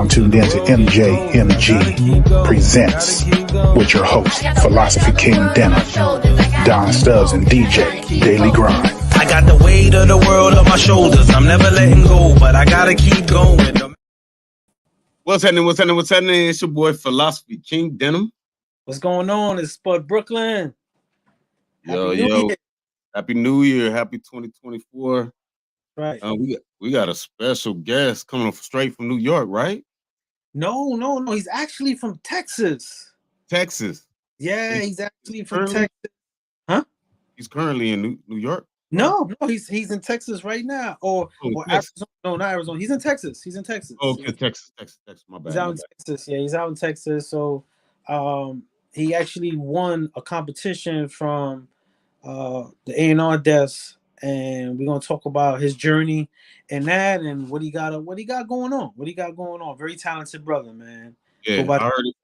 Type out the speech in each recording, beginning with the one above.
now tuned in to MJMG Presents with your host, Philosophy King Denim, Don Stubbs, and DJ Daily Grind. I got the weight of the world on my shoulders. I'm never letting go, but I gotta keep going. What's happening? What's happening? What's happening? It's your boy Philosophy King Denim. What's going on? It's Spud Brooklyn. Happy New Year. Happy New Year. Happy 2024. Right. We got a special guest coming straight from New York, right? No. He's actually from Texas. Texas. Yeah, he's actually from Texas. Huh? He's currently in New York. No, he's in Texas right now. Or Arizona. No, not Arizona. He's in Texas. Oh, okay, Texas. My bad. He's out in Texas. Yeah, he's out in Texas. So he actually won a competition from the A&R desk, and we're gonna talk about his journey and that, and what he got going on. Very talented brother, man. Yeah, I heard it.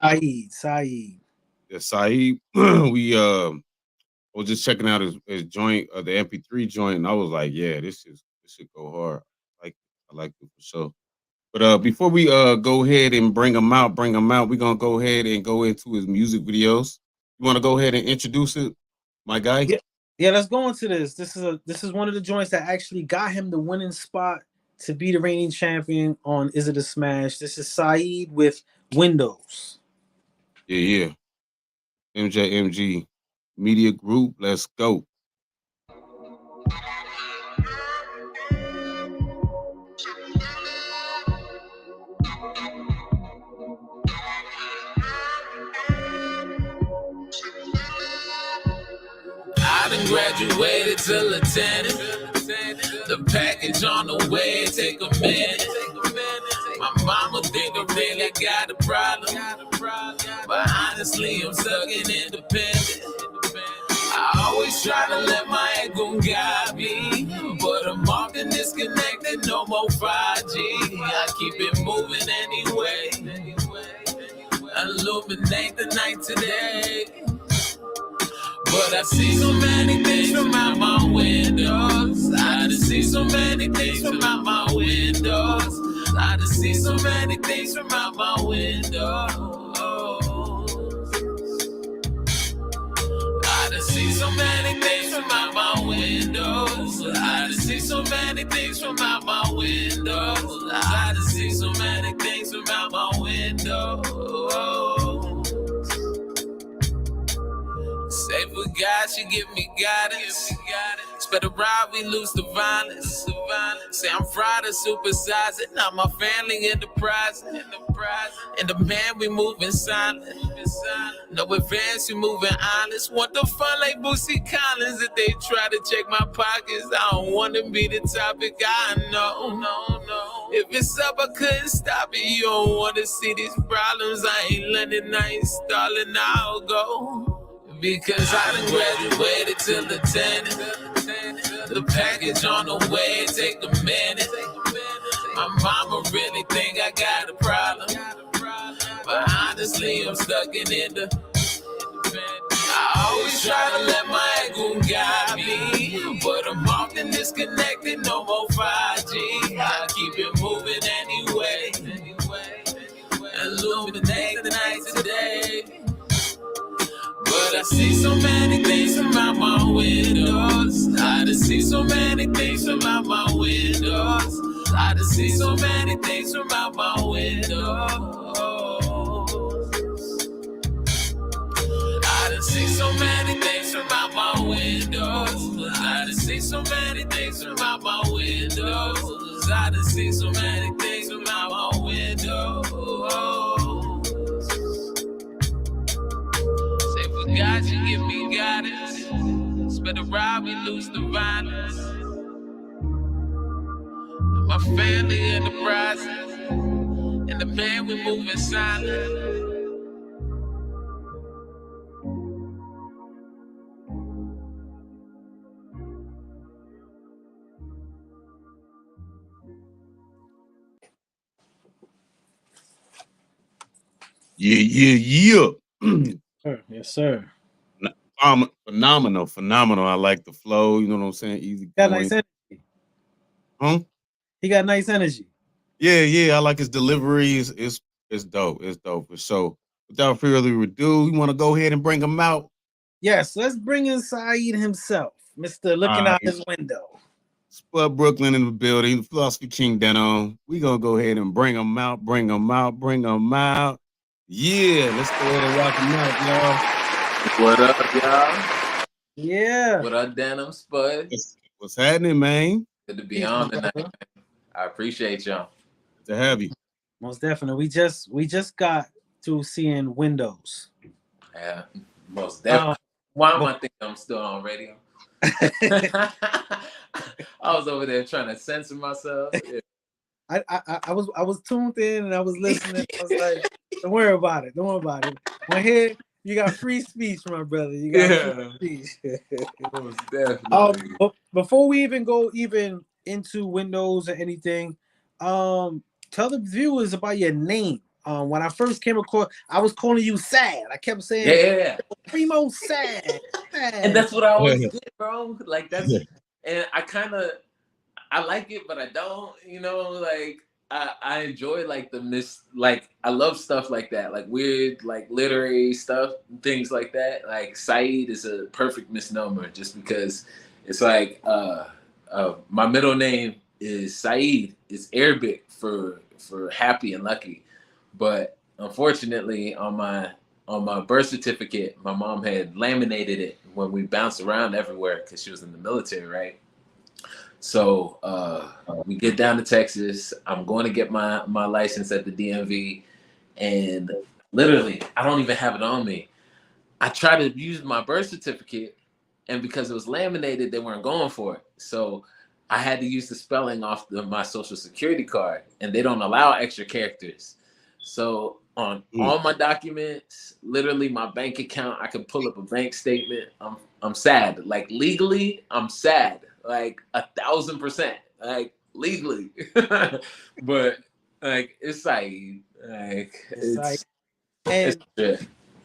Saeed. Yeah, Saeed. I was just checking out his joint, the MP3 joint, and I was like, yeah, this should go hard. I like it for sure. But before we go ahead and bring him out, we're gonna go ahead and go into his music videos. You want to go ahead and introduce it, my guy? Yeah, let's go into this. This is one of the joints that actually got him the winning spot to be the reigning champion on Is It a Smash? This is Saeed with Windows. Yeah. MJMG Media Group. Let's go. I done graduated to lieutenant. The package on the way, take a minute. My mama think I really got a problem, but honestly, I'm stuck and independent. I always try to let my ego guide me, but I'm often disconnected, no more 5G. I keep it moving anyway. Illuminate the night today. But I see so many things from out my windows. I just see so many things from out my windows. I just see so many things from out my windows. I just see so many things from out my windows. I just see so many things from out my windows. I just see so many things from out my windows. Say for God, she give me guidance. Better ride, we lose the violence. Say I'm fried and supersize it. Now my family enterprising. And the man, we moving silent. No advance, we moving honest. Want the fun like Boosie Collins. If they try to check my pockets, I don't want to be the topic. I know. If it's up, I couldn't stop it. You don't want to see these problems. I ain't letting, I ain't stalling, I'll go. Because I done graduated to lieutenant. The package on the way, take a minute. My mama really think I got a problem, but honestly, I'm stuck in it. I always try to let my ego guide me, but I'm often disconnected, no more 5G. I keep it moving anyway. Illuminate the night today. But I see so many things from out my windows. I just see so many things from out my windows. I just see so many things from out my windows. I just see so many things from out my windows. I just see so many things from out my windows. I just see so many things from out my windows. God, you give me guidance. Better ride, we lose the violence. My family enterprising, and the man, we moving silent. Yeah. Yes, sir. Phenomenal. I like the flow. You know what I'm saying? Easy. Got nice energy. Huh? He got nice energy. Yeah. I like his delivery. It's dope. It's dope. So without further ado, we want to go ahead and bring him out. Yes, let's bring in Saeed himself, Mr. Looking Out His Window. Spud Brooklyn in the building, Philosophy King Deno. We gonna go ahead and bring him out. Yeah, let's go ahead and rock him out, y'all. What up, y'all? Yeah. What up, Denim, Spud? What's happening, man? Good to be on tonight. Man. I appreciate y'all. Good to have you. Most definitely. We just got to seeing Windows. Yeah, most definitely. Why am I thinking I'm still on radio? I was over there trying to censor myself. Yeah. I was tuned in and I was listening. I was like, don't worry about it. When here you got free speech, my brother. You got free speech. Most definitely. But before we even go into Windows or anything, tell the viewers about your name. When I first came across, I was calling you Sad. I kept saying, PRIMOSA'D. And that's what I always get, bro. Like that's, and I like it, but I don't. You know, like I enjoy like I love stuff like that, like weird, like literary stuff, things like that. Like Saeed is a perfect misnomer, just because it's like my middle name is Saeed. It's Arabic for happy and lucky. But unfortunately, on my birth certificate, my mom had laminated it when we bounced around everywhere because she was in the military, right? So we get down to Texas. I'm going to get my license at the DMV, and literally, I don't even have it on me. I tried to use my birth certificate, and because it was laminated, they weren't going for it. So I had to use the spelling off my social security card, and they don't allow extra characters. So on all my documents, literally my bank account, I can pull up a bank statement. I'm sad. Like legally, I'm sad. Like 1,000%. Like legally. But like it's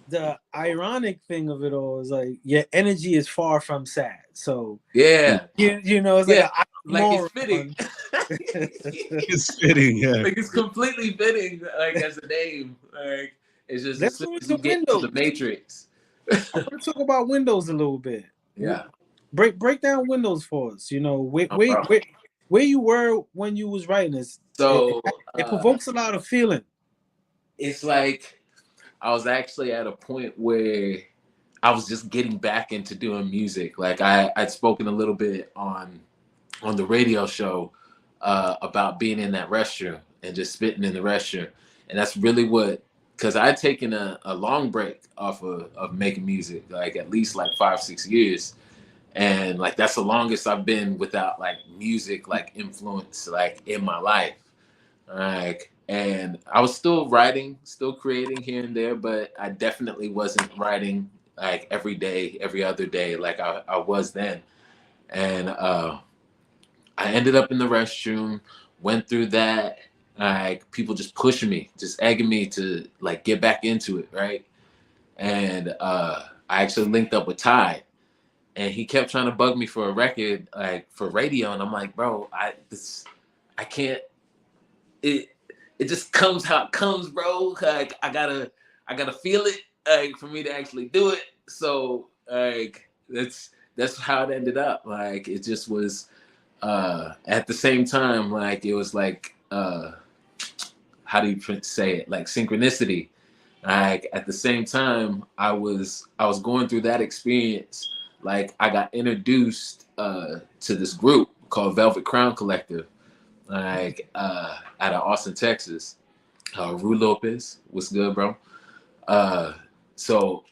the ironic thing of it all is like your energy is far from sad. So yeah, you know, it's it's fitting. It's fitting, yeah. Like it's completely fitting, like as a name. Like it's just as soon as you get to the Matrix. I want to talk about Windows a little bit. Yeah. Break down Windows for us. You know, where you were when you was writing this. So it provokes a lot of feeling. It's like I was actually at a point where I was just getting back into doing music. Like I'd spoken a little bit on the radio show about being in that restroom and just spitting in the restroom. And that's really because I'd taken a long break off of making music, like at least like 5-6 years. And like that's the longest I've been without like music like influence like in my life. Like, and I was still writing, still creating here and there, but I definitely wasn't writing like every day, every other day like I was then. And I ended up in the restroom, went through that, like people just pushing me, just egging me to like get back into it, right? And I actually linked up with Ty, and he kept trying to bug me for a record, like for radio, and I'm like, bro, I can't. It just comes how it comes, bro. Like I gotta feel it, like for me to actually do it. So like that's how it ended up. Like it just was at the same time, like it was like how do you say it? Like synchronicity. Like at the same time, I was going through that experience. Like I got introduced to this group called Velvet Crown Collective, like out of Austin, Texas. Rue Lopez, what's good, bro? So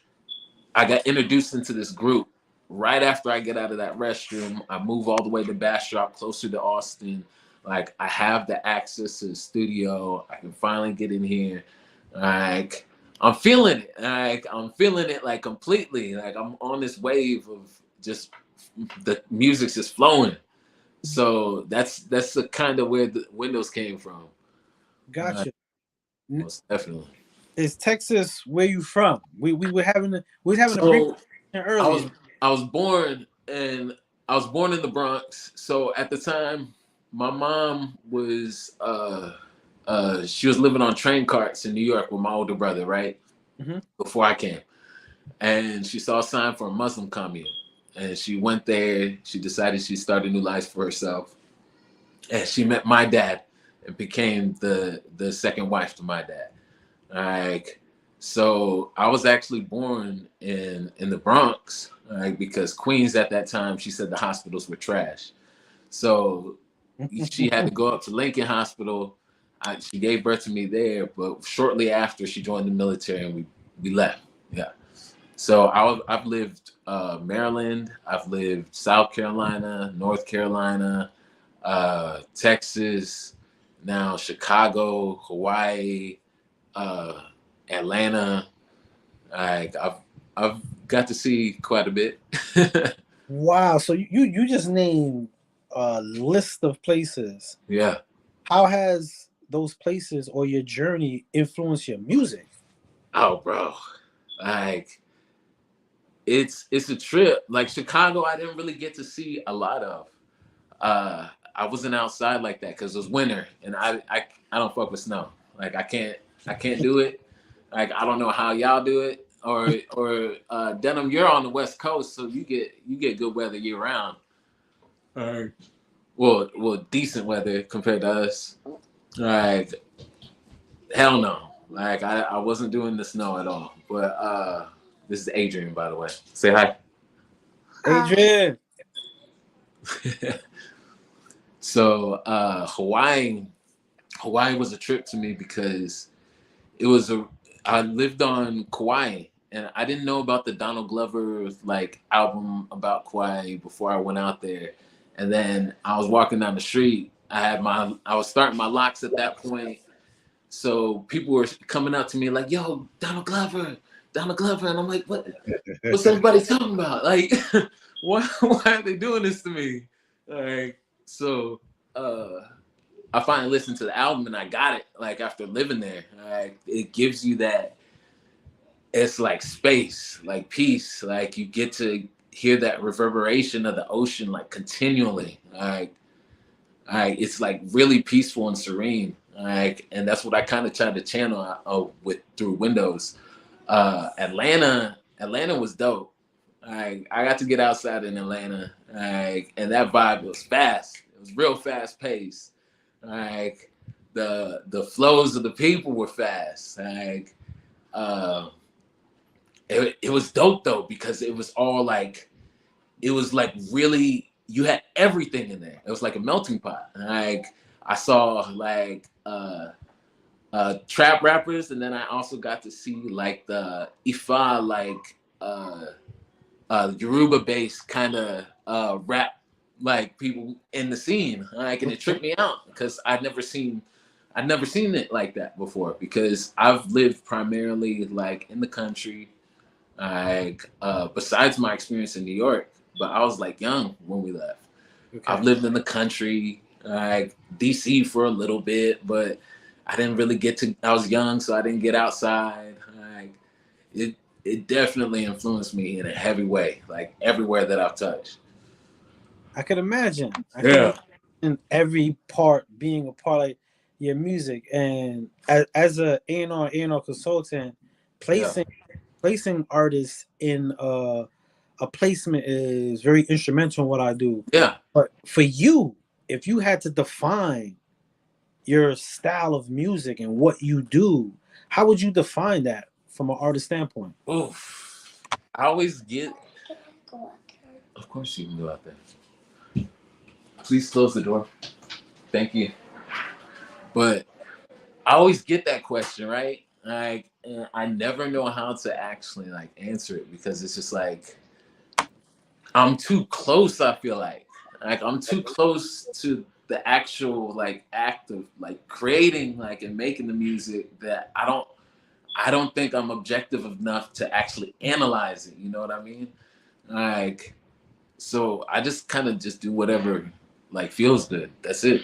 I got introduced into this group right after I get out of that restroom. I move all the way to Bastrop, closer to Austin. Like I have the access to the studio. I can finally get in here. Like I'm feeling it. Like I'm feeling it like completely. Like I'm on this wave of just the music's just flowing. So that's the kind of where the Windows came from. Gotcha. Most definitely. Is Texas where you from? We were having a brief earlier. I was born in the Bronx. So at the time, my mom was she was living on train carts in New York with my older brother, right? Before I came. And she saw a sign for a Muslim commune. And she went there. She decided she'd start a new life for herself. And she met my dad and became the second wife to my dad. Like, so I was actually born in the Bronx, right? Because Queens at that time, she said the hospitals were trash. So she had to go up to Lincoln Hospital. She gave birth to me there, but shortly after she joined the military and we left. Yeah. So I've lived Maryland, I've lived South Carolina, North Carolina, Texas, now Chicago, Hawaii, Atlanta. I've got to see quite a bit. Wow. So you just named a list of places. Yeah. How has those places or your journey influenced your music? Oh, bro. Like, it's a trip. Like Chicago, I didn't really get to see a lot of. I wasn't outside like that because it was winter, and I don't fuck with snow. Like I can't do it. Like I don't know how y'all do it. Or Denham, you're on the West Coast, so you get good weather year round. Well, decent weather compared to us. Like hell no. Like I wasn't doing the snow at all. But this is Adrian, by the way. Say hi. Adrian. So Hawaii was a trip to me because I lived on Kauai, and I didn't know about the Donald Glover like album about Kauai before I went out there. And then I was walking down the street. I was starting my locks at that point. So people were coming up to me like, yo, Donald Glover. And I'm like, what's everybody talking about? Like, why are they doing this to me? Like, so I finally listened to the album and I got it. Like after living there, like it gives you that. It's like space, like peace. Like you get to hear that reverberation of the ocean like continually. Like it's like really peaceful and serene. Like, and that's what I kind of tried to channel through Windows. Atlanta was dope. I got to get outside in Atlanta, and that vibe was fast. It was real fast paced. Like the flows of the people were fast. Like it was dope though because it was all like it was like really you had everything in there. It was like a melting pot. Like I saw like trap rappers, and then I also got to see like the Ifa like Yoruba based kind of rap like people in the scene. Like, and it tripped me out because I'd never seen it like that before because I've lived primarily like in the country. Like besides my experience in New York, but I was like young when we left. Okay. I've lived in the country, like DC for a little bit, but I didn't really I was young, so I didn't get outside. Like it definitely influenced me in a heavy way, like everywhere that I've touched. I could imagine. In every part being a part of your music, and as a A&R consultant, placing artists in a placement is very instrumental in what I do. Yeah. But for you, if you had to define your style of music and what you do, how would you define that from an artist standpoint? Oof. I always get. Of course you can go out there. Please close the door. Thank you. But I always get that question, right? Like, and I never know how to actually like answer it because it's just like I'm too close. I feel like I'm too close to the actual like act of like creating like and making the music that I don't think I'm objective enough to actually analyze it. You know what I mean? Like, so I just kind of just do whatever like feels good. That's it.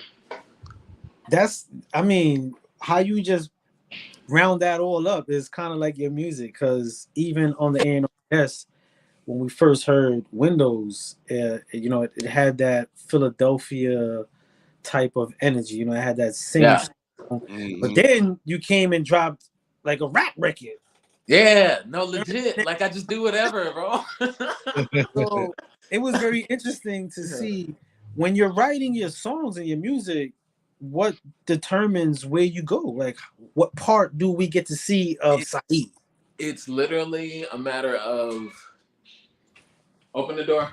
I mean, how you just round that all up is kind of like your music, because even on the A&S, when we first heard Windows, it had that Philadelphia type of energy. It had that same But then you came and dropped like a rap record. Yeah, no, legit. Like I just do whatever, bro. So it was very interesting to see when you're writing your songs and your music, what determines where you go. Like, what part do we get to see of Saeed? It's literally a matter of open the door.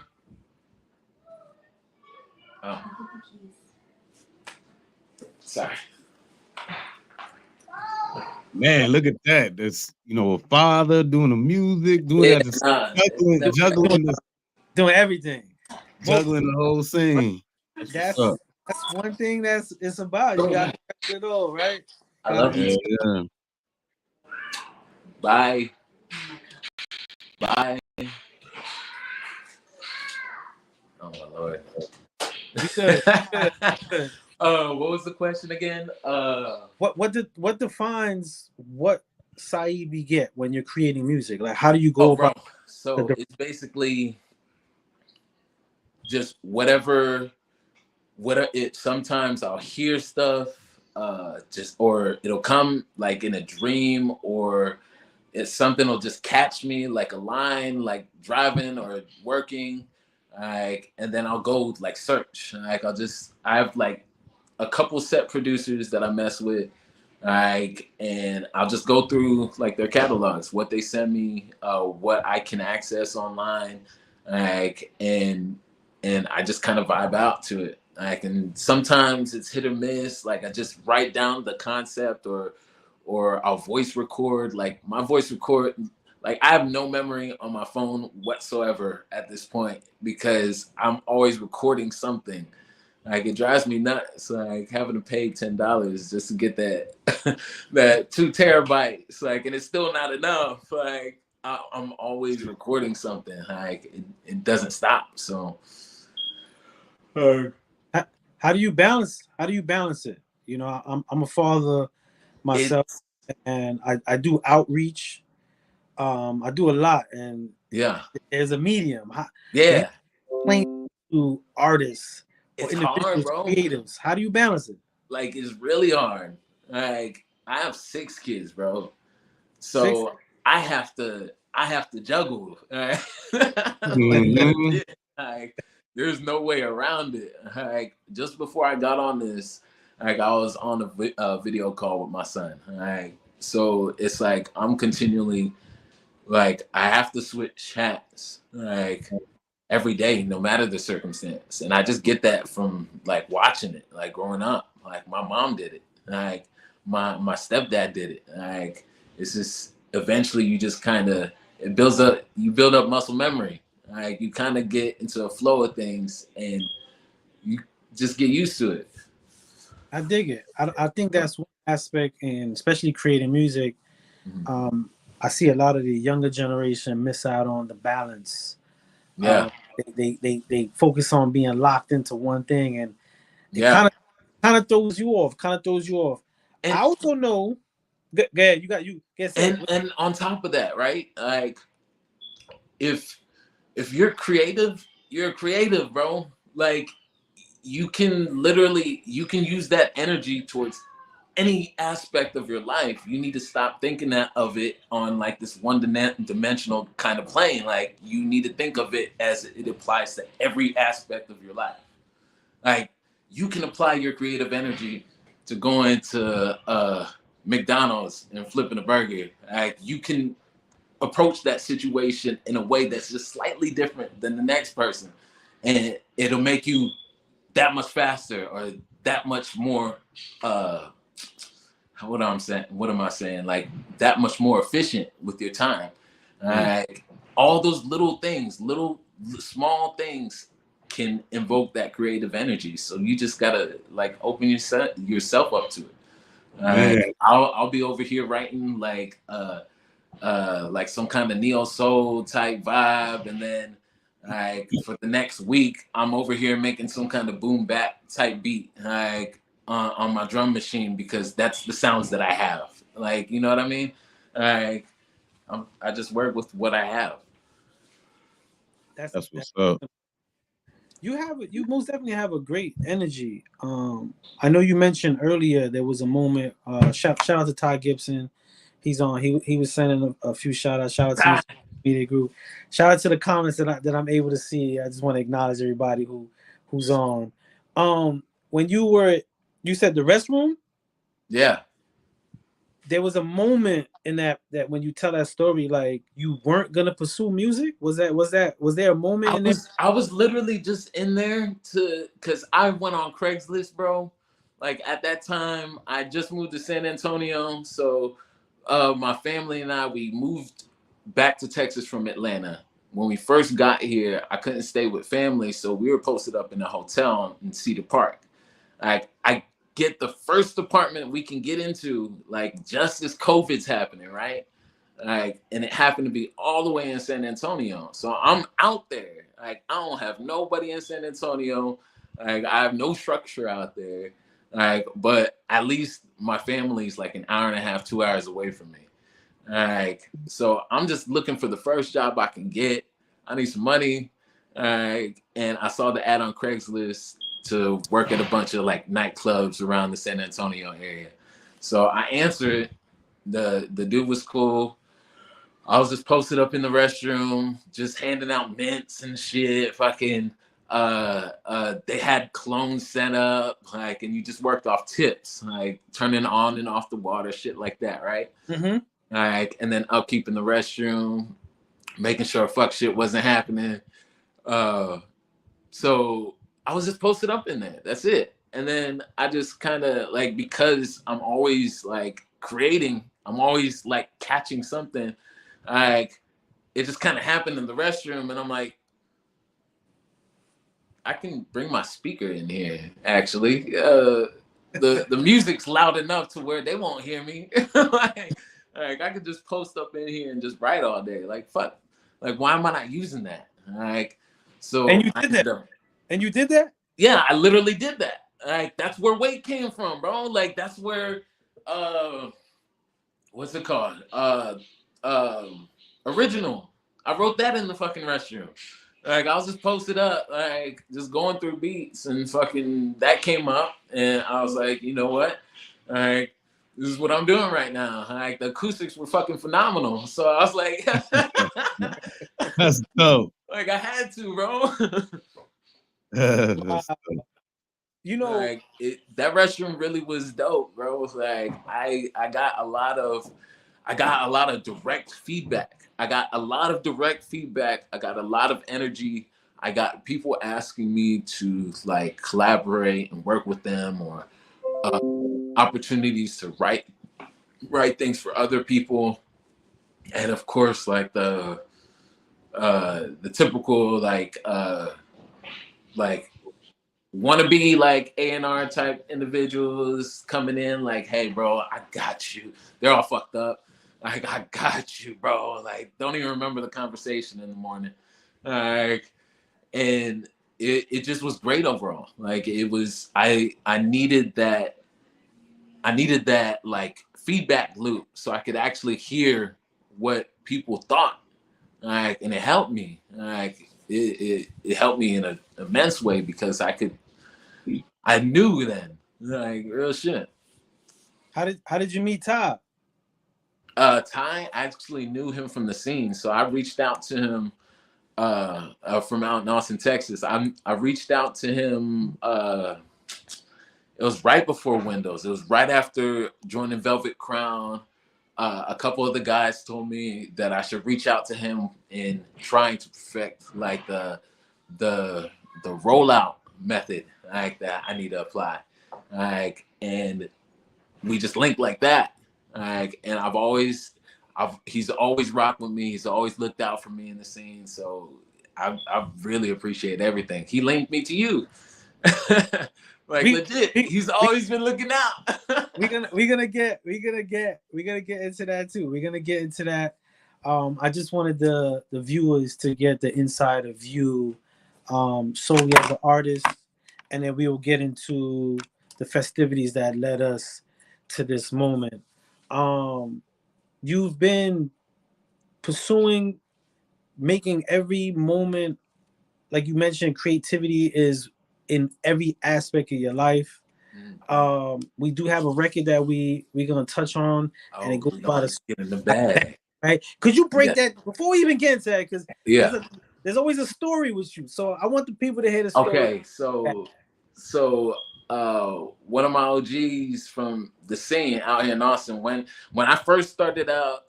Oh, sorry. Man, look at that. That's, you know, a father doing the music, doing that, doing everything. Juggling the whole scene. That's one thing it's about. You got to do it all, right? I love you. Yeah. Bye. Bye. Oh my Lord. What was the question again? What defines what Saeed we get when you're creating music? Like, how do you go about? So it's basically just whatever it. Sometimes I'll hear stuff, or it'll come like in a dream, or it's something will just catch me, like a line, like driving or working, like, and then I'll go like search. Like I have like a couple set producers that I mess with, like, and I'll just go through like their catalogs, what they send me, what I can access online, like, and I just kind of vibe out to it. Like, and sometimes it's hit or miss. Like I just write down the concept, or I'll voice record. Like my voice record, like I have no memory on my phone whatsoever at this point because I'm always recording something. Like it drives me nuts, like having to pay $10 just to get that that 2 terabytes. Like, and it's still not enough. Like I'm always recording something. Like it doesn't stop. So, how do you balance it? You know, I'm a father myself, and I do outreach. I do a lot, and there's a medium. Explain to artists. It's hard, bro. Creatives. How do you balance it? Like, it's really hard. Like, I have 6 kids, bro. So 6? I have to juggle. Right? Mm-hmm. Like, there's no way around it. Like, just before I got on this, like, I was on a video call with my son. Like, so it's like I'm continually, like, I have to switch hats. Like, every day, no matter the circumstance. And I just get that from like watching it, like growing up. Like my mom did it. Like my stepdad did it. Like it's just eventually you just kind of you build up muscle memory. Like you kind of get into a flow of things and you just get used to it. I dig it. I think that's one aspect, and especially creating music. Mm-hmm. I see a lot of the younger generation miss out on the balance. Yeah, they focus on being locked into one thing, and it kind of throws you off. And I also know. Go ahead, you get and on top of that, right? Like, if you're creative, you're creative, bro. Like, you can use that energy towards any aspect of your life. You need to stop thinking of it on like this one-dimensional kind of plane. Like you need to think of it as it applies to every aspect of your life. Like you can apply your creative energy to going to McDonald's and flipping a burger. Like you can approach that situation in a way that's just slightly different than the next person, and it'll make you that much faster or that much more what am I saying? Like that much more efficient with your time. Like all those little things, small things can invoke that creative energy. So you just gotta like open yourself up to it. I'll be over here writing like some kind of neo soul type vibe, and then like for the next week I'm over here making some kind of boom bap type beat, like on my drum machine, because that's the sounds that I have. Like, you know what I mean? Like I just work with what I have. That's what's up. you most definitely have a great energy. I know you mentioned earlier there was a moment. Shout out to Ty Gibson. He's on. He was sending a few shout outs. Shout out to his media group. Shout out to the comments that I'm able to see. I just want to acknowledge everybody who's on. When you said the restroom. Yeah. There was a moment in that when you tell that story, like you weren't gonna pursue music. Was there a moment in there? I was literally just in there because I went on Craigslist, bro. Like at that time, I just moved to San Antonio, so my family and we moved back to Texas from Atlanta. When we first got here, I couldn't stay with family, so we were posted up in a hotel in Cedar Park. I get the first apartment we can get into, like just as COVID's happening, right? Like, and it happened to be all the way in San Antonio. So I'm out there. Like, I don't have nobody in San Antonio. Like, I have no structure out there. Like, but at least my family's like an hour and a half, 2 hours away from me. Like, so I'm just looking for the first job I can get. I need some money. And I saw the ad on Craigslist to work at a bunch of like nightclubs around the San Antonio area. So I answered. The dude was cool. I was just posted up in the restroom, just handing out mints and shit. Fucking, they had clones set up, like, and you just worked off tips, like turning on and off the water, shit like that, right? Mm-hmm. Like, and then upkeep in the restroom, making sure fuck shit wasn't happening. So I was just posted up in there. That's it. And then I just kind of like, because I'm always like creating, I'm always like catching something. Like it just kind of happened in the restroom, and I'm like, I can bring my speaker in here. Actually, the music's loud enough to where they won't hear me. like I could just post up in here and just write all day. Like fuck, like why am I not using that? Like so. And you did that. And you did that? Yeah, I literally did that. Like that's where weight came from, bro. Like that's where what's it called? Original. I wrote that in the fucking restroom. Like I was just posted up, like just going through beats, and fucking that came up, and I was like, you know what? Like this is what I'm doing right now. Like the acoustics were fucking phenomenal. So I was like, that's dope. Like I had to, bro. You know, like that restroom really was dope, bro. Like I got a lot of direct feedback. I got a lot of energy. I got people asking me to like collaborate and work with them, or opportunities to write things for other people. And of course, like the typical like want to be like A&R type individuals coming in like, hey bro, I got you. They're all fucked up. Like, I got you, bro. Like, don't even remember the conversation in the morning. Like, and it just was great overall. Like, it was, I needed that like feedback loop so I could actually hear what people thought. Like, and it helped me. Like, it helped me in an immense way because I knew then, like, real shit. How did you meet Ty? Ty, I actually knew him from the scene, so I reached out to him from out in Austin, Texas. I reached out to him. It was right before Windows. It was right after joining Velvet Crown. A couple of the guys told me that I should reach out to him in trying to perfect like the rollout method like that I need to apply. Like, and we just linked like that. Like, and he's always rocked with me. He's always looked out for me in the scene. So I really appreciate everything. He linked me to you. Like legit. He's always been looking out. we're gonna get into that too. We're gonna get into that. I just wanted the viewers to get the insider view solely as an artist, and then we will get into the festivities that led us to this moment. You've been pursuing making every moment like you mentioned, creativity is in every aspect of your life. We do have a record that we're gonna touch on, and it goes by the get in the bag. Right? Could you break that before we even get into that? Because there's always a story with you. So I want the people to hear the story. Okay, so one of my OGs from the scene out here in Austin, when I first started out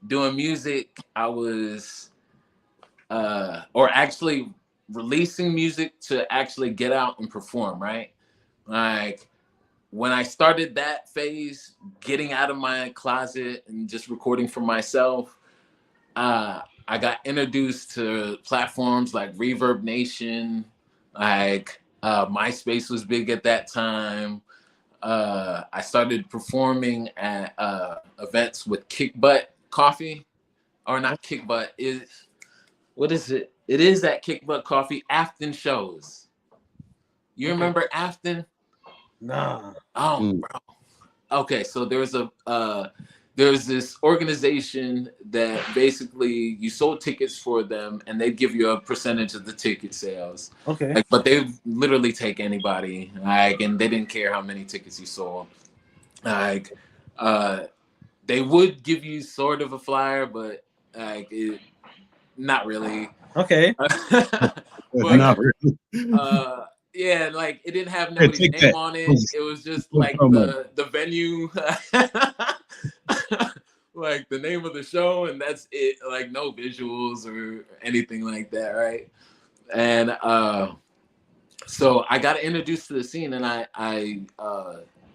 doing music, I was or actually releasing music to actually get out and perform, right? Like when I started that phase, getting out of my closet and just recording for myself, I got introduced to platforms like Reverb Nation, like MySpace was big at that time. I started performing at events with Kick Butt Coffee, or not Kick Butt, what is it? It is that Kick Butt Coffee Afton shows. You remember Afton? Nah. Oh, bro. Okay, so there's this organization that basically you sold tickets for them, and they give you a percentage of the ticket sales. Okay. Like, but they literally take anybody, like, and they didn't care how many tickets you sold. Like, they would give you sort of a flyer, but like, not really. Okay. But, not really. Yeah, like it didn't have nobody's name on it. It was just like the venue, like the name of the show, and that's it. Like no visuals or anything like that, right? And so I got introduced to the scene, and I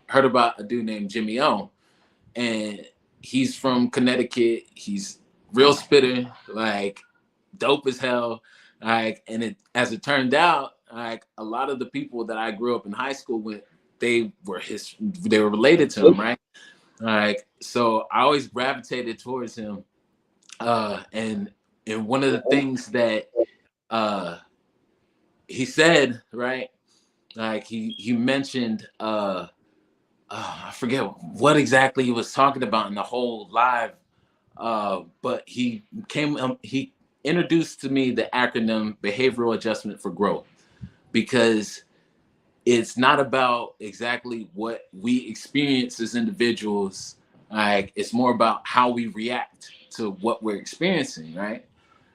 heard about a dude named Jimmy O, and he's from Connecticut. He's real spitter, like dope as hell. Like, and as it turned out, like a lot of the people that I grew up in high school with, they were related to him, right? Like, so I always gravitated towards him. And one of the things that he said, right? Like he mentioned, I forget what exactly he was talking about in the whole live, but he introduced to me the acronym Behavioral Adjustment for Growth, because it's not about exactly what we experience as individuals. Like, it's more about how we react to what we're experiencing, right?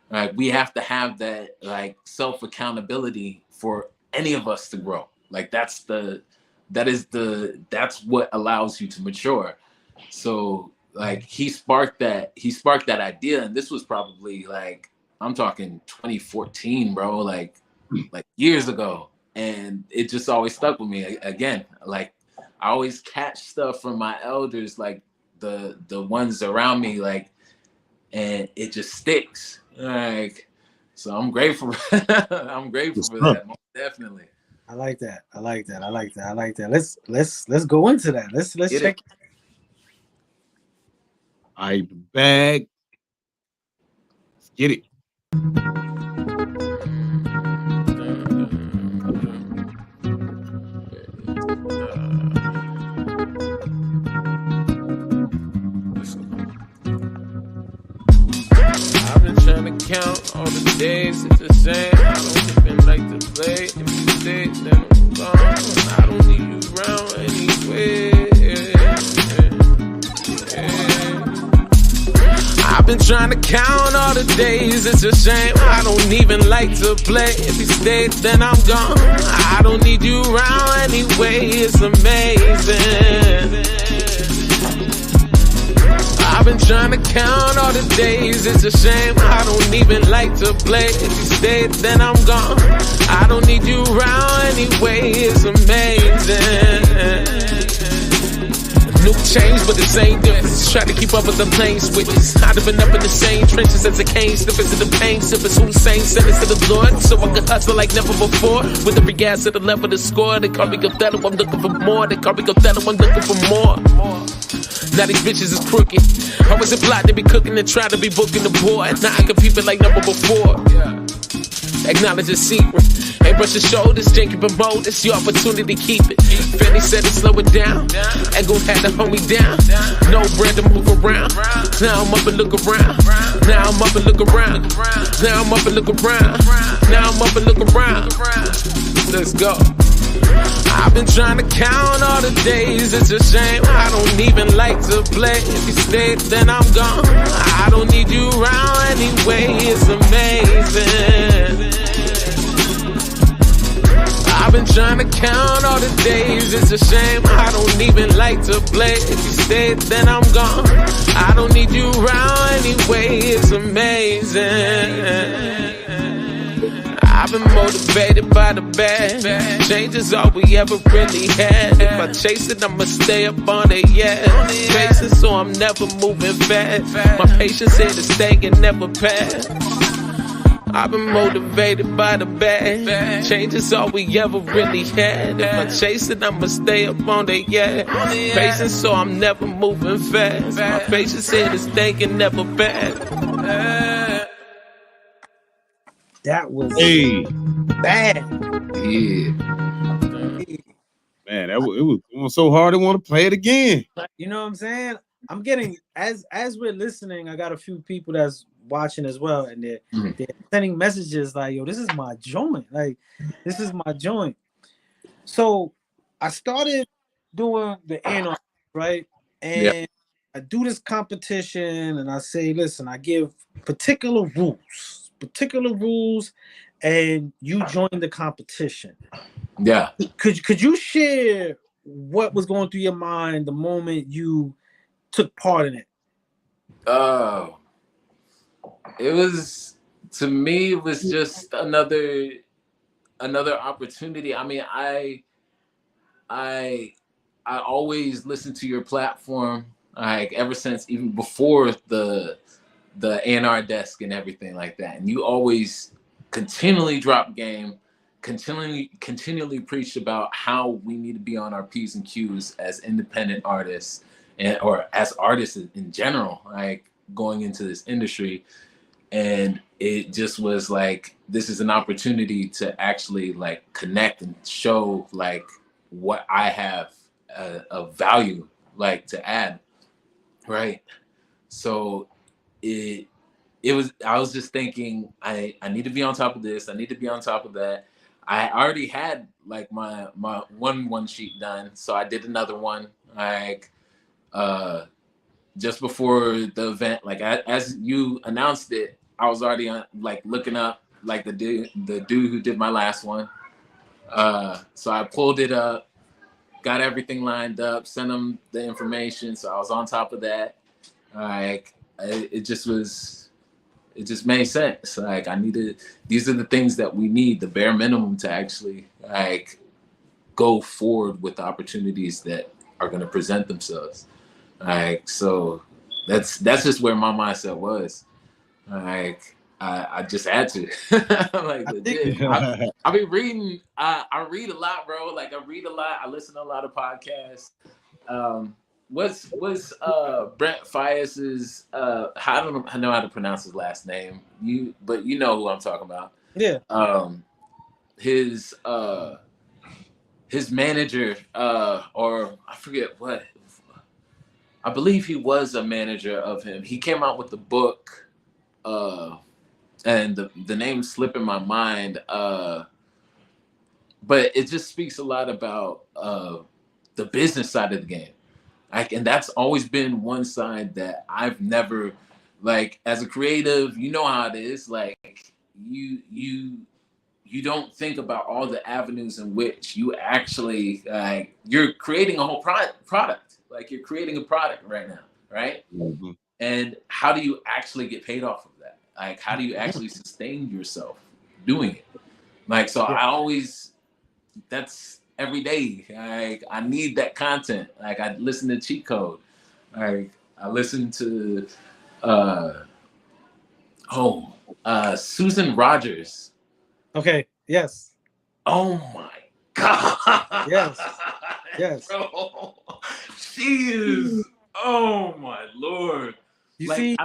Like, we have to have that like self accountability for any of us to grow. Like that's what allows you to mature. So like he sparked that idea, and this was probably like, I'm talking 2014, bro, like years ago. And it just always stuck with me. Again, like I always catch stuff from my elders, like the ones around me, like, and it just sticks. Like, so I'm grateful. I'm grateful for that, most definitely. I like that. Let's go into that. Let's check. I bag. Let's get it. I've been trying to count all the days, it's the same. I don't even like to play. If you stay, then I'm gone. I don't need you around anyway. I've been trying to count all the days, it's a shame. I don't even like to play. If you stay, then I'm gone. I don't need you around anyway. It's amazing. I've been trying to count all the days, it's a shame. I don't even like to play. If you stay, then I'm gone. I don't need you around anyway. It's amazing. New change, but the same difference. Try to keep up with the plane switches. I'd have been up in the same trenches as a cane. Snippers of the pain, sippers Hussein, sentence to the Lord. So I could hustle like never before. With every gas at the level to score. They call me Othello, I'm looking for more. They call me Othello, I'm looking for more. Now these bitches is crooked. I was a plot to be cooking and try to be booking the board. Now I can peep it like never before. Acknowledge a secret. Hey, brush your shoulders, jank and promote. It's your opportunity to keep it. Fanny said to slow it down. Ego had to hold me down. No brand to move around. Now I'm up and look around. Now I'm up and look around. Now I'm up and look around. let's go. I've been trying to count all the days, it's a shame I don't even like to play. If you stay, then I'm gone. I don't need you around anyway, it's amazing. I've been trying to count all the days, it's a shame I don't even like to play. If you stay, then I'm gone. I don't need you around anyway, it's amazing. I've been motivated by the bad. Change is all we ever really had. If I chase it, I'ma stay up on it, yeah. Chasing, so I'm never moving fast. My patience here to stay and never pass. I've been motivated by the bad. Change is all we ever really had. If I chase it, I'ma stay up on it, yeah. Patience, so I'm never moving fast. My patience here to stay and never pass. That was Yeah, bad. man, it was going so hard. I want to play it again. You know what I'm saying? I'm getting as we're listening, I got a few people that's watching as well, and they're sending messages like, "Yo, this is my joint. Like, this is my joint." So I started doing the A&R, right? And I do this competition, and I say, "Listen, I give particular rules, and you join the competition." Yeah. Could you share what was going through your mind the moment you took part in it? It was, to me, it was just another opportunity. I mean, I always listen to your platform, like ever since, even before the A&R desk and everything like that. And you always continually drop game, continually preach about how we need to be on our P's and Q's as independent artists, or as artists in general, like going into this industry. And it just was like, this is an opportunity to actually like connect and show like what I have of value like to add, right? So I was just thinking, I need to be on top of this. I need to be on top of that. I already had like my one sheet done, so I did another one like just before the event. Like as you announced it, I was already like looking up like the dude who did my last one. So I pulled it up, got everything lined up, sent him the information. So I was on top of that. Like it just made sense. Like these are the things that we need, the bare minimum to actually like go forward with the opportunities that are going to present themselves. Like, so that's just where my mindset was. Like, I just had to. Like, legit. I be reading. I read a lot, bro. Like, I read a lot. I listen to a lot of podcasts. What's Brent Fias's I don't know how to pronounce his last name. But you know who I'm talking about. Yeah. His manager, or I forget what. I believe he was a manager of him. He came out with the book, and the name's slipping my mind. But it just speaks a lot about the business side of the game. And that's always been one side that I've never, like, as a creative, you know how it is. Like, you don't think about all the avenues in which you actually, like, you're creating a whole product. Like, you're creating a product right now, right? Mm-hmm. And how do you actually get paid off of that? Like, how do you actually sustain yourself doing it? Like, so I always, that's every day. Like, I need that content. Like, I listen to Cheat Code. Like, I listen to Susan Rogers. Okay. Yes. Oh my God. Yes. Bro, she is. Oh my Lord. You like, see,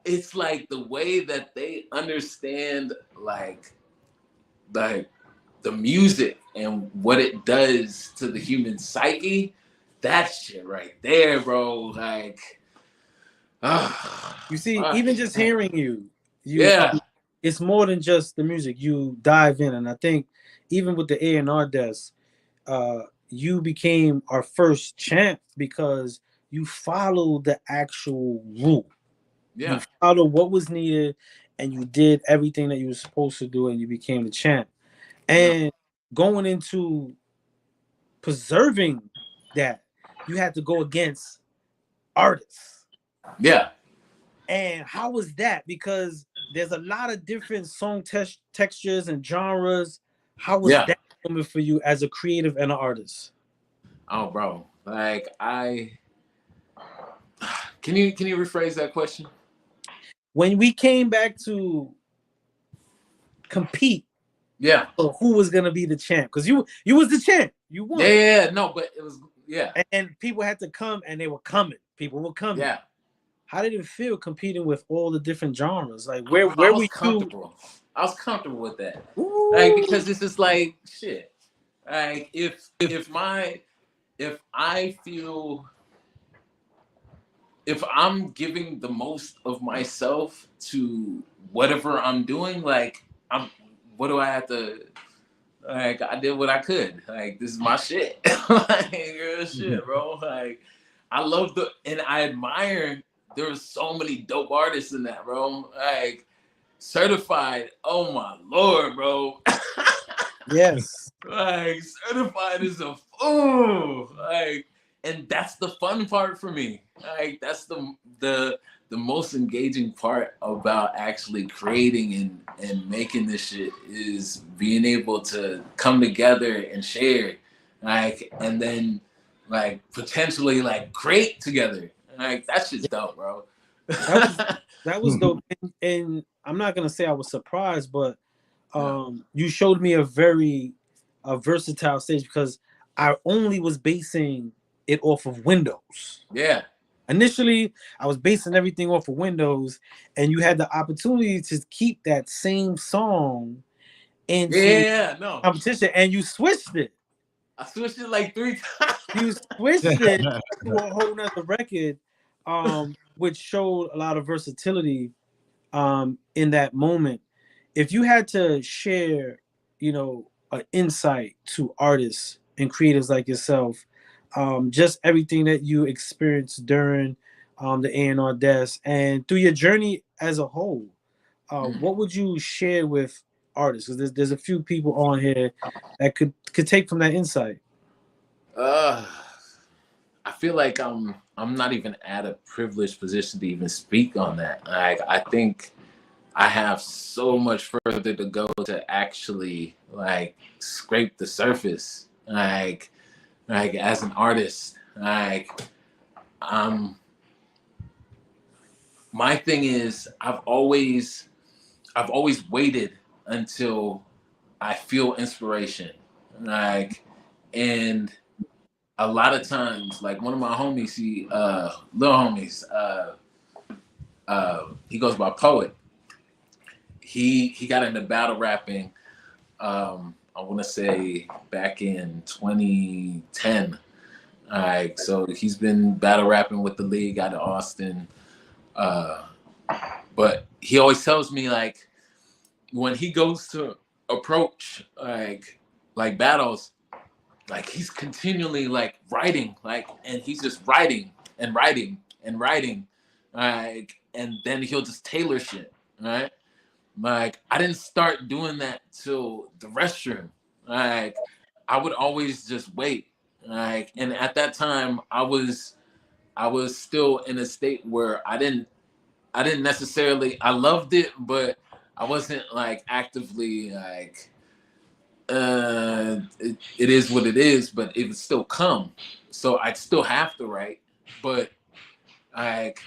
it's like the way that they understand like the music and what it does to the human psyche. That shit right there, bro. Like, you see, even just hearing you, yeah, it's more than just the music. You dive in, and I think even with the A&R desk, you became our first champ because you followed the actual rule. Yeah. You followed what was needed, and you did everything that you were supposed to do, and you became the champ. And going into preserving that, you had to go against artists. Yeah. And how was that? Because there's a lot of different song textures and genres. How was that moment for you as a creative and an artist? Oh, bro. Like can you rephrase that question? When we came back to compete, for who was gonna be the champ? Because you was the champ. You won. Yeah, no, but it was and people had to come, and they were coming. People were coming. Yeah. How did it feel competing with all the different genres? Like where I was were comfortable. you? I was comfortable with that. Ooh. Like, because this is like shit. Like if I feel, if I'm giving the most of myself to whatever I'm doing, like what do I have to, like, I did what I could. Like, this is my shit. Like, real shit, bro. Like, I love and I admire, there's so many dope artists in that, bro. Like, Certified, oh my Lord, bro. Yes. Like, Certified is a fool. Like, and that's the fun part for me. Like, that's the most engaging part about actually creating and making this shit, is being able to come together and share, like, and then like potentially like create together. Like, that's just dope, bro. That was dope. And I'm not gonna say I was surprised, but you showed me a very versatile stage, because I only was basing it off of Windows. Yeah. Initially, I was basing everything off of Windows, and you had the opportunity to keep that same song into competition, and you switched it. I switched it like 3 times. You switched it to a whole nother record, which showed a lot of versatility in that moment. If you had to share, an insight to artists and creators like yourself, just everything that you experienced during the A&R desk and through your journey as a whole, what would you share with artists? Because there's a few people on here that could take from that insight. I feel like I'm not even at a privileged position to even speak on that. Like, I think I have so much further to go to actually like scrape the surface. Like as an artist, my thing is I've always waited until I feel inspiration. Like, and a lot of times, like one of my homies, little homies, he goes by Poet. He got into battle rapping, I want to say back in 2010. Like, so he's been battle rapping with the league out of Austin. But he always tells me, like, when he goes to approach like battles, like he's continually like writing, like, and he's just writing and writing and writing, like, and then he'll just tailor shit, right? Like, I didn't start doing that till the restroom. Like, I would always just wait. Like, and at that time, I was still in a state where I didn't necessarily, I loved it, but I wasn't like actively like, it is what it is, but it would still come. So I'd still have to write, but like,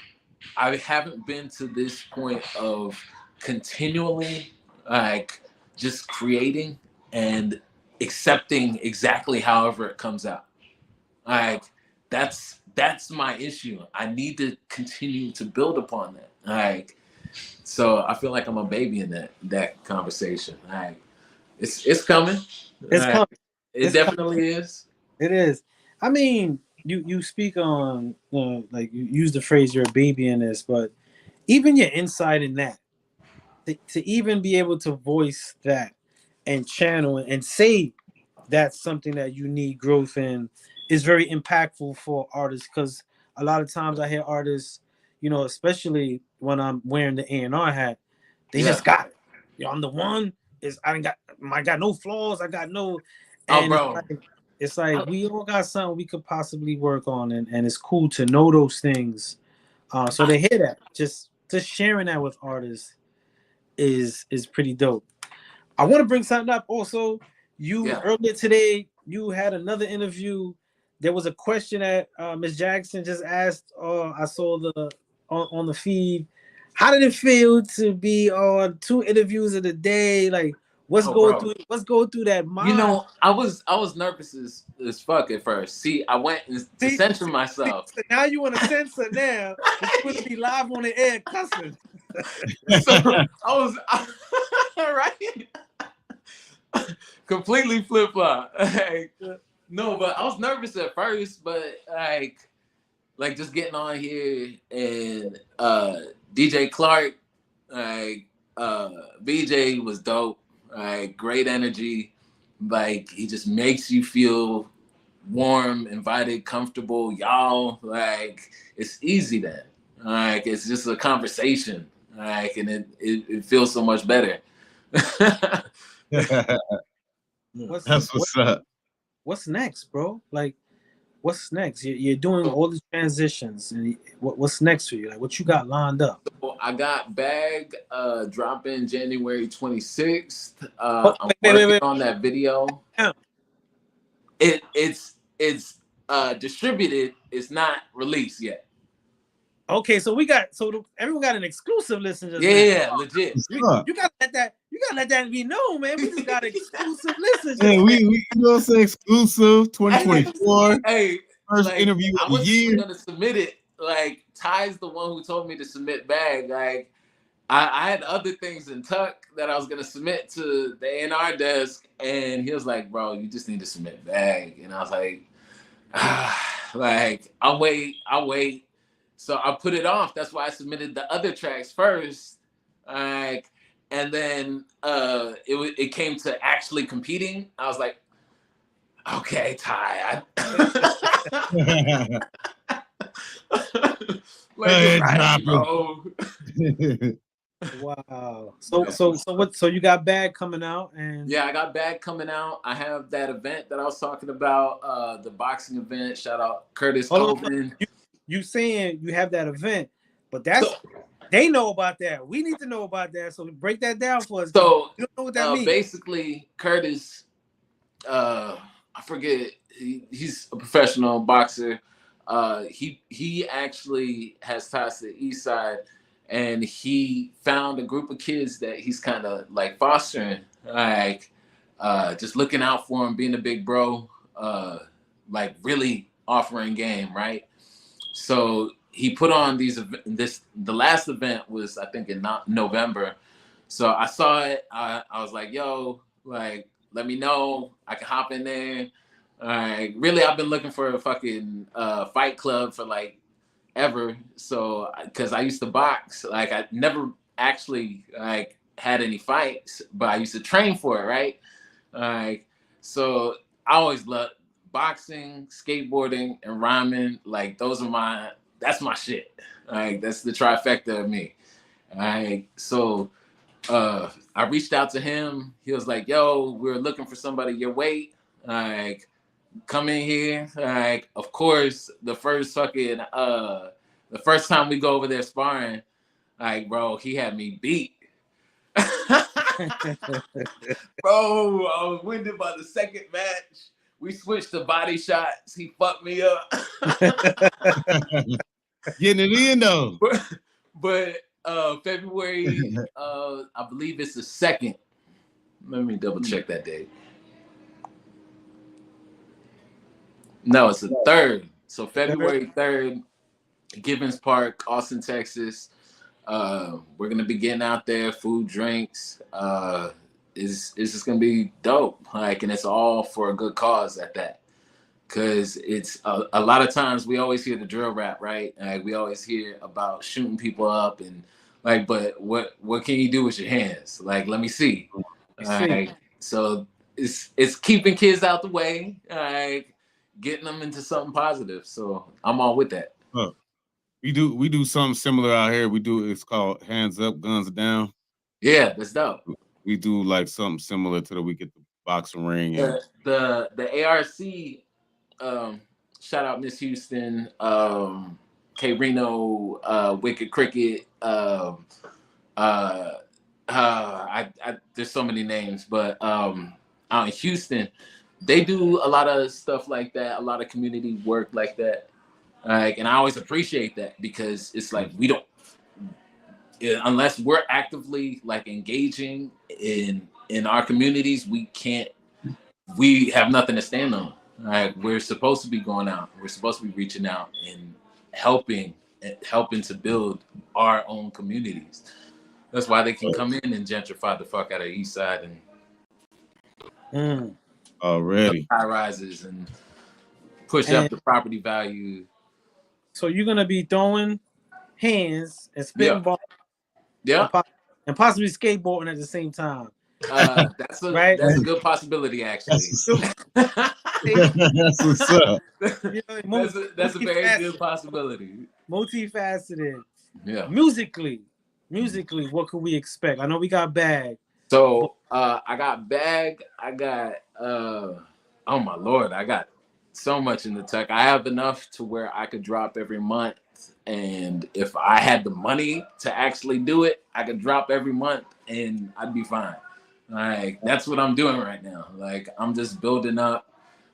I haven't been to this point of continually like just creating and accepting exactly however it comes out. Like, that's my issue. I need to continue to build upon that. Like, so I feel like I'm a baby in that conversation. Like, it's coming. It's coming. It definitely is. It is. I mean, you speak on like you use the phrase "you're a baby" in this, but even your insight in that, to even be able to voice that and channel and say that's something that you need growth in is very impactful for artists, because a lot of times I hear artists, you know, especially when I'm wearing the A&R hat, they just got it. Yo, I'm the one. I got no flaws. I got no. And bro, it's like we all got something we could possibly work on, and it's cool to know those things. So to hear that, just sharing that with artists is pretty dope. I want to bring something up also. Earlier today, you had another interview. There was a question that Miss Jackson just asked. I saw on the feed. How did it feel to be on 2 interviews in a day? Like, what's going through that mind? You know, I was nervous as fuck at first. See, I went to censor myself. So now you want to censor now? You're going to be live on the air cussing. So I was right. Completely flip flop. No, but I was nervous at first, but like just getting on here and DJ Clark, BJ was dope. Great energy. Like he just makes you feel warm, invited, comfortable. Y'all, like it's easy then. It's just a conversation. And it feels so much better. That's what's up. What's next, bro? Like, what's next? You're doing all these transitions, and what's next for you? Like, what you got lined up? So I got Bag dropping January 26th. I'm working on that video. Yeah. It's distributed. It's not released yet. Okay, so everyone got an exclusive listen. Yeah, legit. You gotta let that be known, man. We just got exclusive listens. Yeah, we say exclusive 2024. Hey, first interview of the year. I was gonna submit it. Like Ty's the one who told me to submit Bag. Like I had other things in tuck that I was gonna submit to the A&R desk, and he was like, "Bro, you just need to submit Bag." And I was like, like I'll wait. So I put it off. That's why I submitted the other tracks first. And then it came to actually competing. I was like, okay, Ty. Bro. Wow. So you got Bag coming out, and I got Bag coming out. I have that event that I was talking about, the boxing event. Shout out Curtis Colvin. You saying you have that event, but they know about that. We need to know about that. So break that down for us. So you don't know what that means. Basically, Curtis, I forget. He's a professional boxer. He actually has ties to the East Side, and he found a group of kids that he's kind of like fostering, just looking out for him, being a big bro, like really offering game, right? So he put on the last event was, I think, in November. So I saw it. I was like, yo, like, let me know. I can hop in there. Really, I've been looking for a fucking fight club for like ever. So, because I used to box. Like, I never actually like had any fights, but I used to train for it, right? So I always loved boxing, skateboarding, and rhyming. Like that's my shit. Like that's the trifecta of me. So I reached out to him. He was like, yo, we're looking for somebody your weight. Like, come in here. Like, of course, the first time we go over there sparring, like, bro, he had me beat. Bro, I was winded by the second match. We switched to body shots. He fucked me up. Getting it in though. But February, I believe it's the 2nd. Let me double check that date. No, it's the 3rd. So February 3rd, Gibbons Park, Austin, Texas. We're gonna be getting out there, food, drinks. It's just gonna be dope. Like, and it's all for a good cause at that. Cause it's a lot of times we always hear the drill rap, right? Like we always hear about shooting people up and like, but what can you do with your hands? Like, let me see. So it's keeping kids out the way, getting them into something positive. So I'm all with that. We do something similar out here. It's called Hands Up, Guns Down. Yeah, that's dope. We do like something similar to we get the boxing ring and the ARC. Shout out Miss Houston, K Reno, Wicked Cricket. There's so many names, but out in Houston, they do a lot of stuff like that, a lot of community work like that. And I always appreciate that because it's like we don't, unless we're actively like engaging in our communities, we have nothing to stand on. We're supposed to be going out, we're supposed to be reaching out and helping to build our own communities. That's why they can come in and gentrify the fuck out of the East Side and already high rises and push up the property value. So you're gonna be throwing hands and spitting balls, and possibly skateboarding at the same time. That's a good possibility, actually. That's what's up. That's a very good possibility. Multifaceted. Yeah. Musically, what could we expect? I know we got Bag. So I got Bag. I got oh my Lord, I got so much in the tuck. I have enough to where I could drop every month, and if I had the money to actually do it, I could drop every month and I'd be fine. Like that's what I'm doing right now. Like I'm just building up,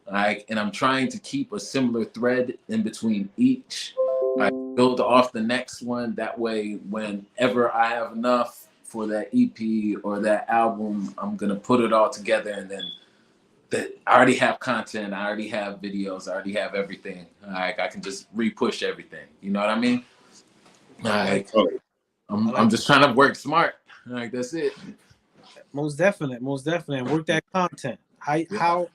and I'm trying to keep a similar thread in between each. I build off the next one. That way, whenever I have enough for that EP or that album, I'm gonna put it all together, and then that I already have content, I already have videos, I already have everything. Like I can just re-push everything. You know what I mean? Like I'm just trying to work smart. Like that's it. Most definite. Work that content. How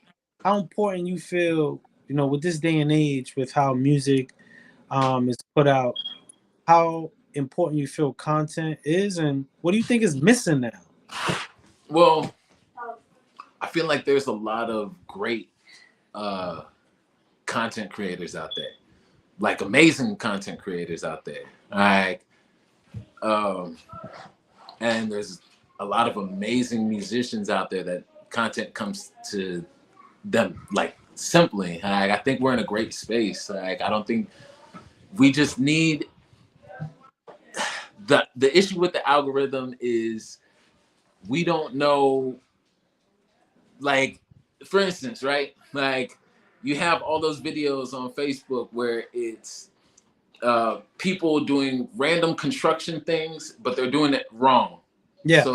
important you feel, with this day and age, with how music is put out, how important you feel content is, and what do you think is missing now? Well, I feel like there's a lot of great content creators out there, like amazing content creators out there. And there's a lot of amazing musicians out there that content comes to them like simply. I think we're in a great space. I don't think we just need the issue with the algorithm is we don't know. Like, for instance, right? Like, you have all those videos on Facebook where it's people doing random construction things, but they're doing it wrong. Yeah.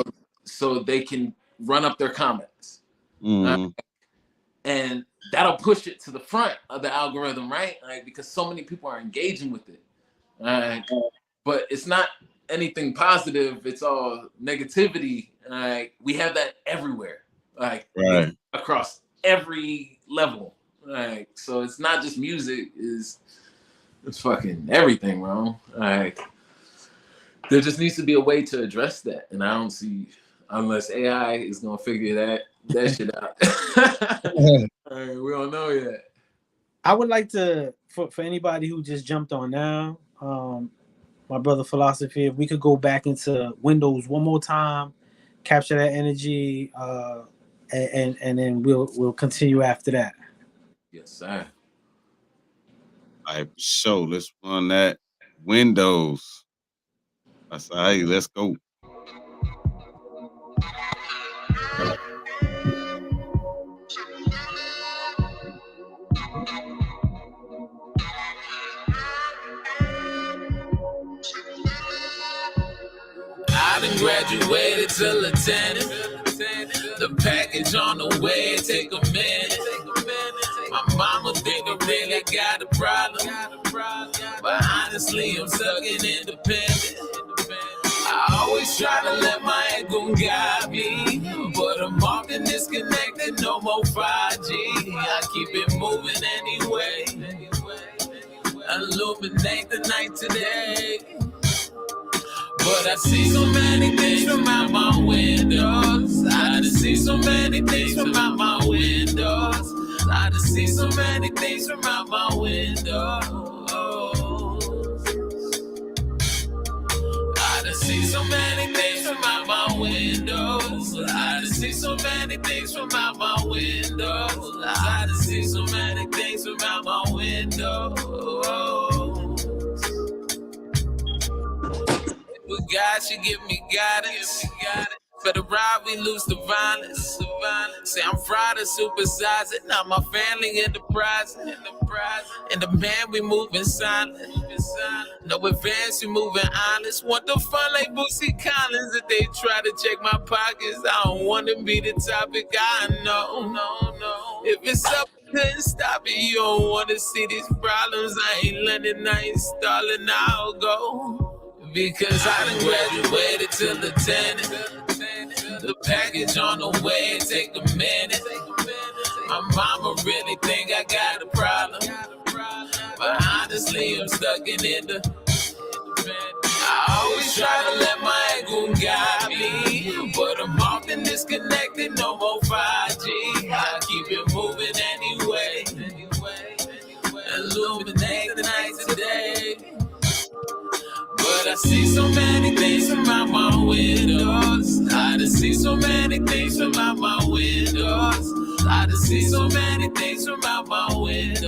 So they can run up their comments. And that'll push it to the front of the algorithm, right? Like, because so many people are engaging with it. But it's not anything positive. It's all negativity. We have that everywhere. Right. Across every level. So it's not just music, it's fucking everything, bro. There just needs to be a way to address that, and I don't see, unless AI is gonna figure that shit out. We don't know yet. I would like to, for anybody who just jumped on now, my brother Philosophy, if we could go back into Windows one more time, capture that energy, and then we'll continue after that. Yes, sir. All right, so let's run that Windows. I said, hey, let's go. I done graduated to lieutenant. The package on the way, take a minute. My mama think I really got a problem, but honestly, I'm stuck in independent. I always try to let my ego guide me, but I'm often disconnected, no more 5G. I keep it moving anyway, illuminate the night today. But But I see so many things from out my windows. I just see so many things from out my windows. I just see so many things from out my windows. I just see so many things from out my windows. I just see so many things from out my windows. I just see so many things from out my windows. But God should give me guidance. For the ride, we lose the violence. Say I'm fried and supersize it. Now my family in the prize. And the man, we moving silent. No advance, we moving honest. Want the fun like Boosie Collins. If they try to check my pockets, I don't want to be the topic. I know. If it's up, I couldn't stop it. You don't want to see these problems. I ain't letting, I ain't stalling. I'll go. Because I done graduated to lieutenant. The package on the way, take a minute. My mama really think I got a problem. But honestly, I'm stuck in it. I always try to let my ego guide me. But I'm often disconnected, no more 5G. I keep it moving anyway. Illuminate the night today. But I see so many things from out my windows. I just see so many things from out my windows. I just see so many things from out my windows.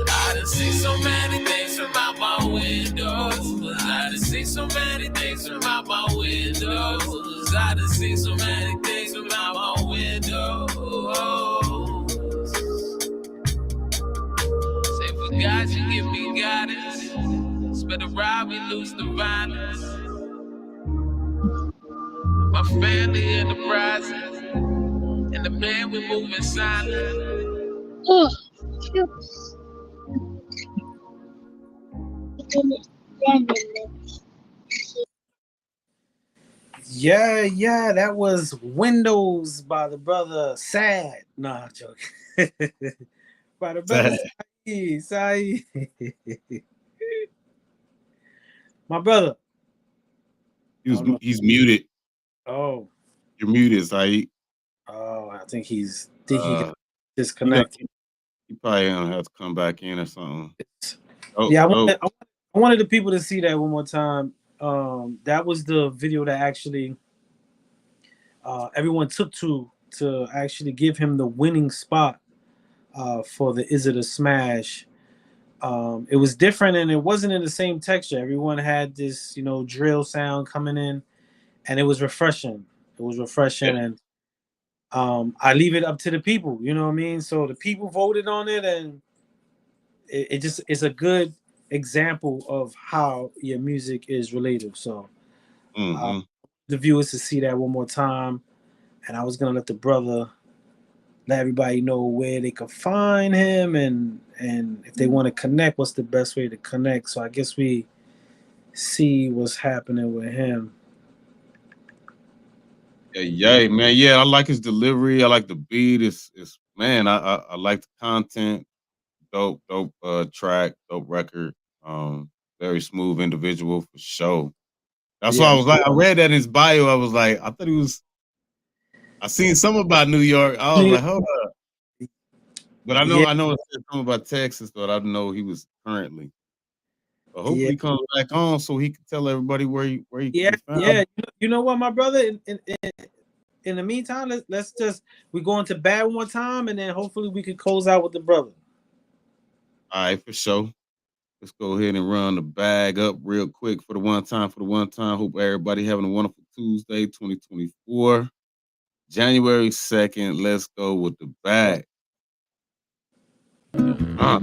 I just see so many things from out my windows. I just see so many things from out my windows. I just see so many things from out my windows. God, you give me guidance. Spend a ride, we lose the violence. My family in the prizes. And the man, we moving silent. Yeah, that was Windows by the brother Sad. Nah, I'm joking. By the brother Saeed. My brother. He's muted. Oh. You're muted, Saeed. Oh, I think he got disconnected. He probably gonna have to come back in or something. I wanted the people to see that one more time. That was the video that actually everyone took to actually give him the winning spot for the Is It a Smash. It was different and it wasn't in the same texture. Everyone had this, drill sound coming in, and it was refreshing. And I leave it up to the people, you know what I mean? So the people voted on it, and it just is a good example of how your music is related. So the viewers to see that one more time, and I was gonna let everybody know where they could find him, and if they want to connect, what's the best way to connect. So I guess we see what's happening with him. Yeah, man. Yeah, I like his delivery. I like the beat. It's man, I like the content. Dope track, dope record. Very smooth individual for sure. That's why I was like, I read that in his bio. I was like, I thought he was. I seen something about New York. I was like, hold up. But I know it said something about Texas, but I didn't know he was currently. But hopefully he comes back on so he can tell everybody where he can be found. Yeah. You know what, my brother? In the meantime, let's just we go into bad one more time, and then hopefully we can close out with the brother. All right, for sure. Let's go ahead and run the bag up real quick for the one time. Hope everybody having a wonderful Tuesday, 2024. January 2nd. Let's go with the bag. I've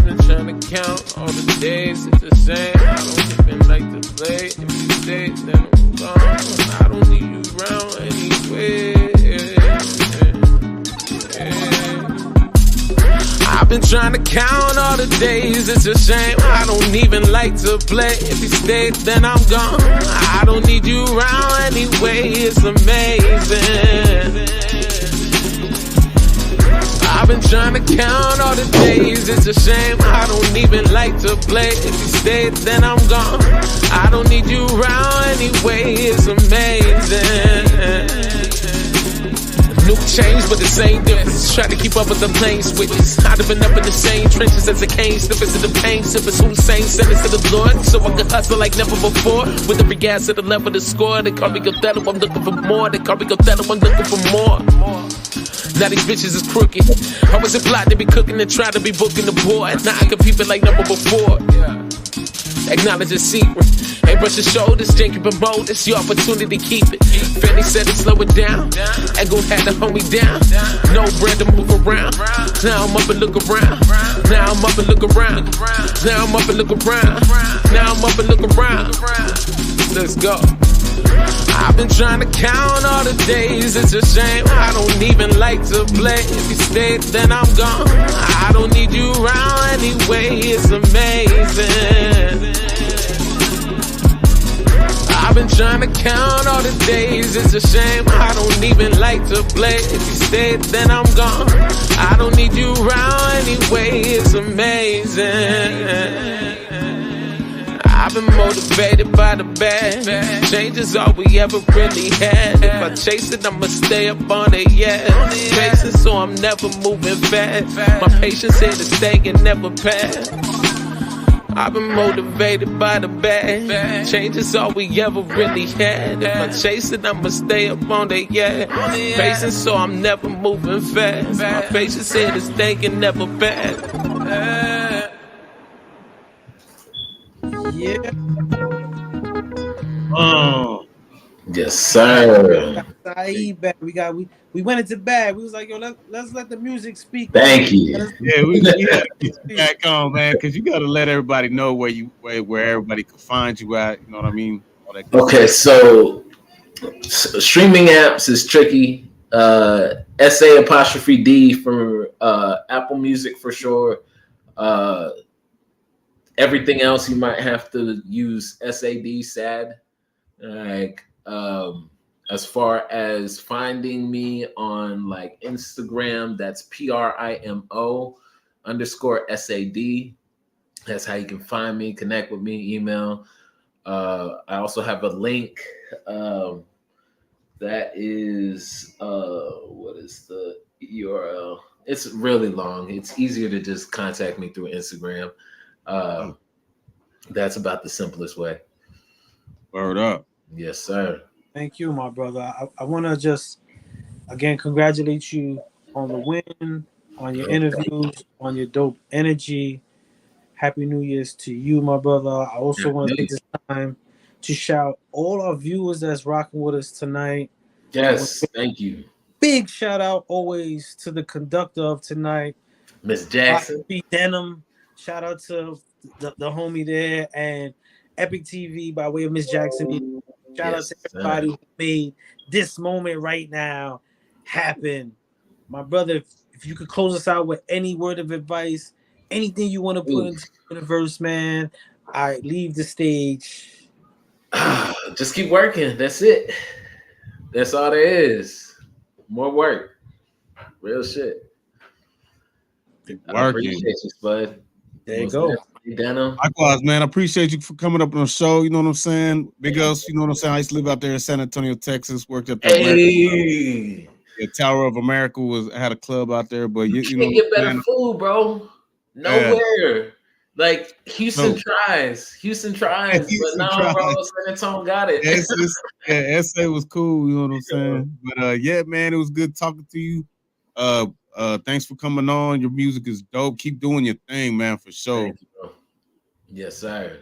been trying to count all the days it's the same. I don't even like to play. If you stay, then I'm gone. I don't need you around anyway. I've been trying to count all the days. It's a shame I don't even like to play. If you stay, then I'm gone. I don't need you around anyway. It's amazing. I've been trying to count all the days. It's a shame I don't even like to play. If you stay, then I'm gone. I don't need you around anyway. It's amazing. New change, but the same difference. Try to keep up with the plane switches. I'd have been up in the same trenches as the cane snippers and the pain sippers. Who the same sentence to the Lord, so I could hustle like never before. With every gas at the level to score. They call me Othello, I'm looking for more. They call me Othello, I'm looking for more. Now these bitches is crooked. I was a plot to be cooking and trying to be booking the board. Now I can peep it like never before. Acknowledge the secret. Ain't brush your shoulders, janky promote. It's your opportunity to keep it. Fanny said to slow it down. Ain't gon' have to hold me down. No bread to move around. Now I'm up and look around. Now I'm up and look around. Now I'm up and look around. Now I'm up and look around. Let's go. I've been trying to count all the days. It's a shame I don't even like to play. If you stay, then I'm gone. I don't need you around anyway. It's amazing. I've been trying to count all the days. It's a shame I don't even like to play. If you stay, then I'm gone. I don't need you around anyway. It's amazing. I've been motivated by the bad. Change is all we ever really had. If I chase it, I'ma stay up on it, yeah. Chasing, so I'm never moving fast. My patience here to stay and never pass. I've been motivated by the bad. Change is all we ever really had. If I chase it, I'ma stay up on it, yeah. Patience, so I'm never moving fast. My patience here to stay and never pass. Yeah. Oh, Yes, sir. Saeed back. We went into bad. We was like, yo, let's let the music speak. Thank you. yeah, we had to get you back on, man, because you got to let everybody know where everybody can find you at. You know what I mean? All that good Okay, so streaming apps is tricky. SA''D for Apple Music for sure. Everything else you might have to use SAD. Like as far as finding me on like Instagram, that's PRIMO_SAD. That's how you can find me, connect with me, email. I also have a link that is what is the URL? It's really long. It's easier to just contact me through Instagram. That's about the simplest way. Word up. Yes, sir. Thank you, my brother. I want to just again congratulate you on the win, on your interviews, on your dope energy. Happy New Year's to you, my brother. I also want to take this time to shout all our viewers that's rocking with us tonight. Yes, thank you. Big shout out always to the conductor of tonight, Miss Jackson. B. Denim. Shout out to the homie there and Epic TV by way of Miss Jackson. Shout out to everybody who made this moment right now happen. My brother, if you could close us out with any word of advice, anything you want to put into the universe, man, I leave the stage. Just keep working. That's it. That's all there is. More work. Real shit. I appreciate you, Spud. There you go. Likewise, man. I appreciate you for coming up on the show. You know what I'm saying? Big ups, you know what I'm saying? I used to live out there in San Antonio, Texas. Worked up there. Hey. The Tower of America had a club out there, but you can't get better food, bro. Nowhere. Yeah. Like Houston tries, but no, bro, San Antonio got it. SA was cool, you know what I'm saying? But yeah, man, it was good talking to you. Thanks for coming on. Your music is dope. Keep doing your thing, man, for sure. Thank you, bro. Yes, sir.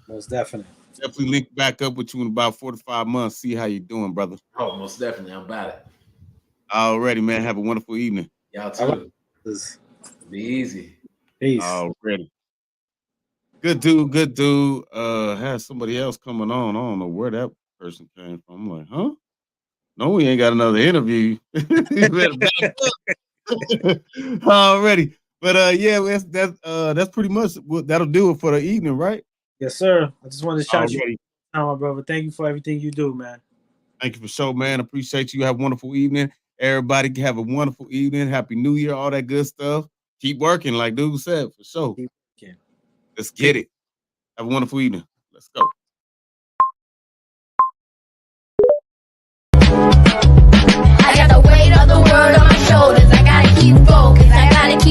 Most definitely. Definitely link back up with you in about 4 to 5 months. See how you doing, brother. Oh, most definitely. I'm about it. Already, man. Have a wonderful evening. Y'all too. Be easy. Peace. Already. Good dude. Has somebody else coming on. I don't know where that person came from. I'm like, huh? No, we ain't got another interview. You better back up. Already. But yeah, that's pretty much what that'll do it for the evening, right? Yes, sir. I just wanted to shout you Already. out, my brother. Thank you for everything you do, man. Thank you for sure, man. Appreciate you. Have a wonderful evening. Everybody have a wonderful evening. Happy New Year, all that good stuff. Keep working, like dude said, for sure. Keep working. Let's get it. Have a wonderful evening. Let's go.